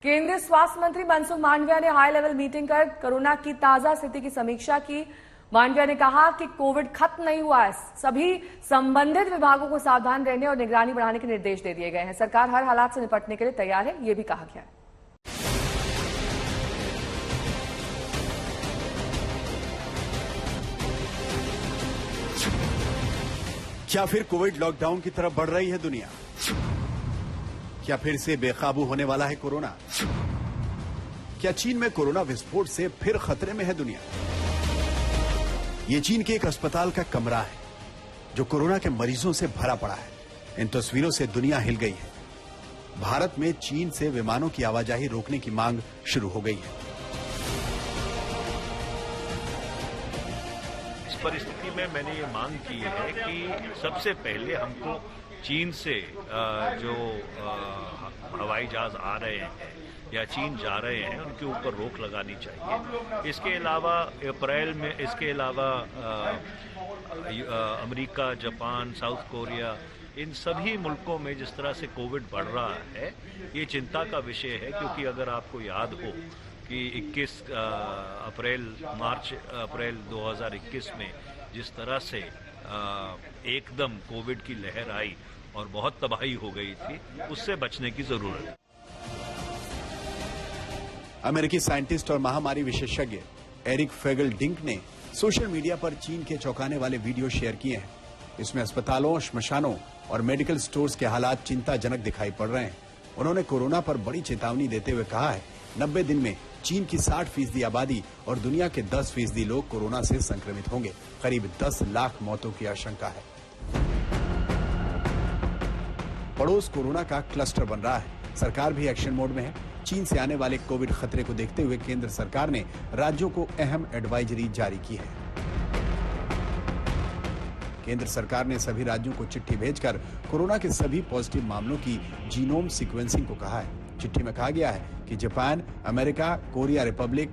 केंद्रीय स्वास्थ्य मंत्री मनसुख मांडविया ने हाई लेवल मीटिंग कर कोरोना की ताजा स्थिति की समीक्षा की। मांडविया ने कहा कि कोविड खत्म नहीं हुआ है, सभी संबंधित विभागों को सावधान रहने और निगरानी बढ़ाने के निर्देश दे दिए गए हैं। सरकार हर हालात से निपटने के लिए तैयार है, ये भी कहा गया है। क्या फिर कोविड लॉकडाउन की तरफ बढ़ रही है दुनिया? क्या फिर से बेकाबू होने वाला है कोरोना? क्या चीन में कोरोना विस्फोट से फिर खतरे में है दुनिया? ये चीन के एक अस्पताल का कमरा है जो कोरोना के मरीजों से भरा पड़ा है। इन तस्वीरों से दुनिया हिल गई है। भारत में चीन से विमानों की आवाजाही रोकने की मांग शुरू हो गई है। इस परिस्थिति में मैंने ये मांग की है कि सबसे पहले हमको चीन से जो हवाई जहाज आ रहे हैं या चीन जा रहे हैं उनके ऊपर रोक लगानी चाहिए। इसके अलावा अप्रैल में अमेरिका, जापान, साउथ कोरिया, इन सभी मुल्कों में जिस तरह से कोविड बढ़ रहा है, ये चिंता का विषय है। क्योंकि अगर आपको याद हो कि 21 अप्रैल 2021 में जिस तरह से एकदम कोविड की लहर आई और बहुत तबाही हो गई थी, उससे बचने की जरूरत है। अमेरिकी साइंटिस्ट और महामारी विशेषज्ञ एरिक फेगल डिंक ने सोशल मीडिया पर चीन के चौंकाने वाले वीडियो शेयर किए हैं। इसमें अस्पतालों, श्मशानों और मेडिकल स्टोर्स के हालात चिंताजनक दिखाई पड़ रहे हैं। उन्होंने कोरोना पर बड़ी चेतावनी देते हुए कहा है, 90 दिन में चीन की 60% आबादी और दुनिया के 10% लोग कोरोना से संक्रमित होंगे। करीब 10 लाख मौतों की आशंका है। पड़ोस कोरोना का क्लस्टर बन रहा है। सरकार भी एक्शन मोड में है। चीन से आने वाले कोविड खतरे को देखते हुए केंद्र सरकार ने राज्यों को अहम एडवाइजरी जारी की है। केंद्र सरकार ने सभी राज्यों को चिट्ठी भेजकर कोरोना के सभी पॉजिटिव मामलों की जीनोम सीक्वेंसिंग को कहा है। चिट्ठी में कहा गया है कि Japan, America, Korea Republic,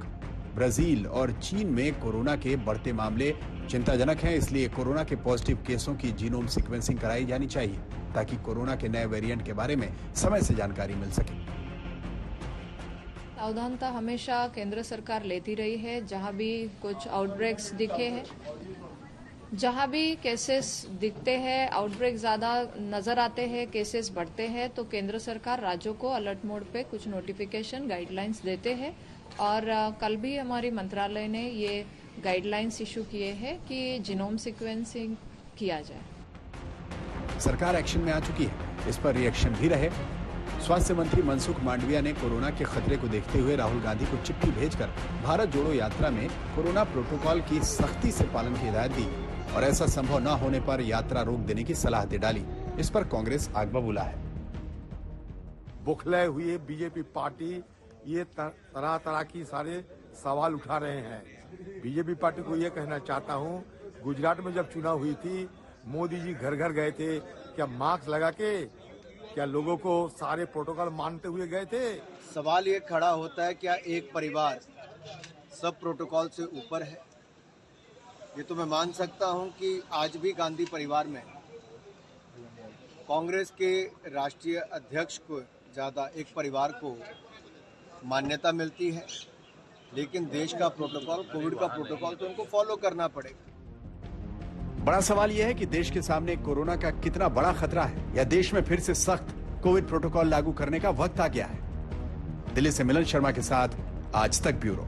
Brazil और चीन में कोरोना के बढ़ते मामले चिंताजनक हैं। इसलिए कोरोना के पॉजिटिव केसों की जीनोम सीक्वेंसिंग कराई जानी चाहिए ताकि कोरोना के नए वेरिएंट के बारे में समय से जानकारी मिल सके। सावधानता हमेशा केंद्र सरकार लेती रही है। जहां भी कुछ आउटब्रेक्स दिखे हैं, जहां भी केसेस दिखते हैं, आउटब्रेक ज्यादा नजर आते हैं, केसेस बढ़ते हैं, तो केंद्र सरकार राज्यों को अलर्ट मोड पे कुछ नोटिफिकेशन, गाइडलाइंस देते हैं। और कल भी हमारी मंत्रालय ने ये गाइडलाइंस इशू किए हैं कि जीनोम सीक्वेंसिंग किया जाए। सरकार एक्शन में आ चुकी है, इस पर रिएक्शन भी रहे। स्वास्थ्य मंत्री मनसुख मांडविया ने कोरोना के खतरे को देखते हुए राहुल गांधी को चिट्ठी भेजकर भारत जोड़ो यात्रा में कोरोना प्रोटोकॉल की सख्ती से पालन की हिदायत दी और ऐसा संभव न होने पर यात्रा रोक देने की सलाह दे डाली। इस पर कांग्रेस आग बबूला है। बौखलाए हुए बीजेपी पार्टी ये तरह तरह की सारे सवाल उठा रहे हैं। बीजेपी पार्टी को ये कहना चाहता हूँ, गुजरात में जब चुनाव हुई थी, मोदी जी घर घर गए थे, क्या मास्क लगा के, क्या लोगों को सारे प्रोटोकॉल मानते हुए गए थे? सवाल ये खड़ा होता है, क्या एक परिवार सब प्रोटोकॉल से ऊपर है? ये तो मैं मान सकता हूं कि आज भी गांधी परिवार में कांग्रेस के राष्ट्रीय अध्यक्ष को ज़्यादा एक परिवार को मान्यता मिलती है, लेकिन देश का प्रोटोकॉल, कोविड का प्रोटोकॉल तो उनको फॉलो करना पड़ेगा। बड़ा सवाल यह है कि देश के सामने कोरोना का कितना बड़ा खतरा है, या देश में फिर से सख्त कोविड प्रोटोकॉल लागू करने का वक्त आ गया है। दिल्ली से मिलन शर्मा के साथ आज तक ब्यूरो।